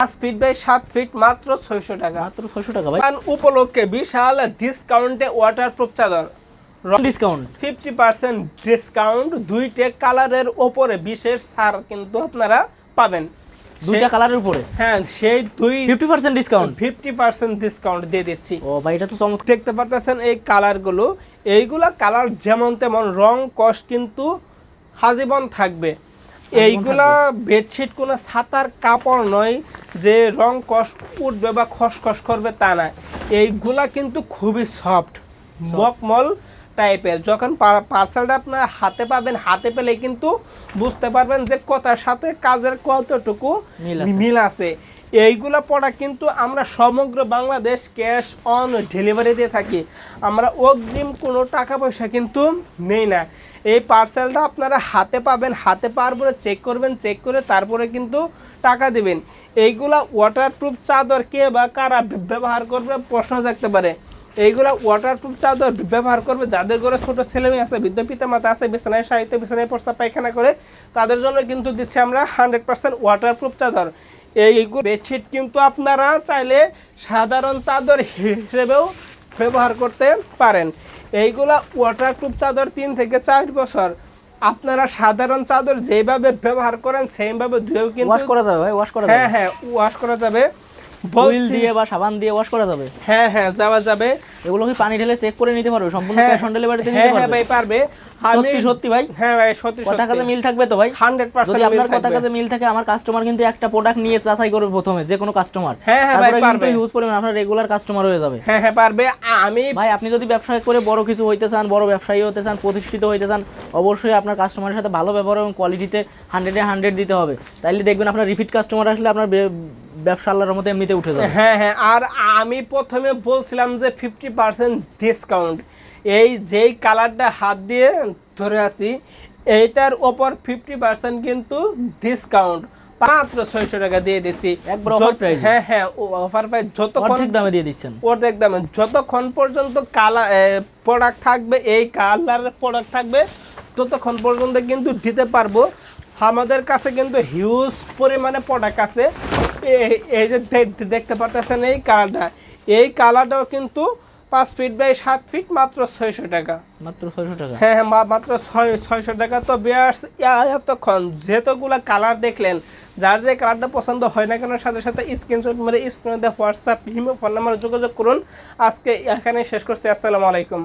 5 feet by 7 fit মাত্র 600 টাকা। মাত্র 600 টাকা ভাই। উপলক্ষে বিশাল ডিসকাউন্টে ওয়াটারপ্রুফ চাদর, ডিসকাউন্ট 50% ডিসকাউন্ট, দুইটা কালারের উপরে বিশেষ ছাড় কিন্তু আপনারা পাবেন। দুইটা কালারের উপরে হ্যাঁ, সেই 50% ডিসকাউন্ট, 50% ডিসকাউন্ট দিয়ে দিচ্ছি। ও ভাই এটা তো চমৎকার। দেখতে পারতেছেন এই কালারগুলো, এইগুলা কালার যেমন তেমন রং কষ কিন্তু হাজীবন থাকবে। এইগুলা বেডশিট কোনো ছাতার কাপড় নয় যে রং কষ উঠবে বা খসখস করবে তা না, এইগুলা কিন্তু খুবই সফট মকমল টাইপের। যখন পার্সেলটা আপনার হাতে পাবেন, হাতে পেলে কিন্তু বুঝতে পারবেন যে কথার সাথে কাজের কতটুকু মিল আছে। এইগুলা প্রোডাক্ট কিন্তু আমরা সমগ্র বাংলাদেশ ক্যাশ অন ডেলিভারি দিয়ে থাকি, আমরা অগ্রিম কোনো টাকা পয়সা কিন্তু নেই না। এই পার্সেলটা আপনারা হাতে পাবেন, হাতে পাওয়ার পরে চেক করবেন, চেক করে তারপরে কিন্তু টাকা দেবেন। এইগুলা ওয়াটারপ্রুফ চাদর কে বা কারা ব্যবহার করবে প্রশ্ন থাকতে পারে। এইগুলা ওয়াটারপ্রুফ চাদর ব্যবহার করবে যাদের ঘরে ছোটো ছেলেমেয়ে আছে, বৃদ্ধ পিতামাতা আছে, বিছানায় সাহিত্য বিছানায় প্রস্তাব পায়খানা করে, তাদের জন্য কিন্তু দিচ্ছি আমরা 100% ওয়াটারপ্রুফ চাদর। এইগুলো বেডশিট কিন্তু আপনারা চাইলে সাধারণ চাদর হিসেবেও ব্যবহার করতে পারেন। এইগুলা ওয়াটারপ্রুফ চাদর 3 থেকে 4 বছর আপনারা সাধারণ চাদর যেভাবে ব্যবহার করেন সেইভাবে ধুয়েও কিন্তু ওয়াশ করা যাবে ভাই, ওয়াশ করা যাবে। হ্যাঁ হ্যাঁ, ওয়াশ করা যাবে, অয়েল দিয়ে বা সাবান দিয়ে ওয়াশ করা যাবে। হ্যাঁ হ্যাঁ, যাওয়া যাবে। এগুলো কি পানি ঢেলে চেক করে নিতে পারবে সম্পূর্ণ ক্যাশ অন ডেলিভারিতে নিতে পারবে? হ্যাঁ ভাই পারবে। সত্যি সত্যি ভাই? হ্যাঁ ভাই সত্যি কথা কাজে মিল থাকবে তো ভাই? 100% যদি আপনার কথা কাজে মিল থাকে, আমার কাস্টমার কিন্তু একটা প্রোডাক্ট নিয়ে যাচাই করবে প্রথমে, যে কোনো কাস্টমার। হ্যাঁ হ্যাঁ ভাই পারবে, ইউজ করবেন, আপনার রেগুলার কাস্টমার হয়ে যাবে। হ্যাঁ হ্যাঁ পারবে। আমি ভাই আপনি যদি ব্যবসা করে বড় কিছু হইতে চান, বড় ব্যবসায়ী হতে চান, প্রতিষ্ঠিত হইতে চান, অবশ্যই আপনার কাস্টমারের সাথে ভালো ব্যবহার এবং কোয়ালিটিতে 100-এ 100 দিতে হবে। তাইলে দেখবেন আপনার রিপিট কাস্টমার আসলে আপনার ব্যবসা আল্লাহর রহমতে এমনিতে উঠে যাবে। হ্যাঁ হ্যাঁ, আর আমি প্রথমে বলছিলাম যে 50% ডিসকাউন্ট, এই যেই কালারটা হাত দিয়ে ধরে আছি এইটার ওপর 50% কিন্তু ডিসকাউন্ট, মাত্র 600 টাকা দিয়ে দিচ্ছি একবার অফার প্রাইস। হ্যাঁ হ্যাঁ, অফার প্রাইস। যতক্ষণ অর্ধেক দামে দিয়ে দিচ্ছেন, অর্ধেক দামে, যতক্ষণ পর্যন্ত কালার প্রোডাক্ট থাকবে, এই কালারের প্রোডাক্ট থাকবে, ততক্ষণ পর্যন্ত কিন্তু দিতে পারবো। আমাদের কাছে কিন্তু হিউজ পরিমাণে প্রোডাক্ট আছে। এই যে দেখতে পারতেছেন এই কালারটা, এই কালারটাও কিন্তু 5 ফিট বাই 7 ফিট মাত্র 600 টাকা। মাত্র 600 টাকা? হ্যাঁ হ্যাঁ, মাত্র 600 টাকা। তো বিয়ার্স, এতক্ষণ যেতগুলো কালার দেখলেন, যার যে কালারটা পছন্দ হয় না কেন, সাথে সাথে স্ক্রিনশট মেরে স্ক্রিনে দেওয়া হোয়াটসঅ্যাপ ইমো ফোন নাম্বারে যোগাযোগ করুন। আজকে এখানে শেষ করছি। আসসালামু আলাইকুম।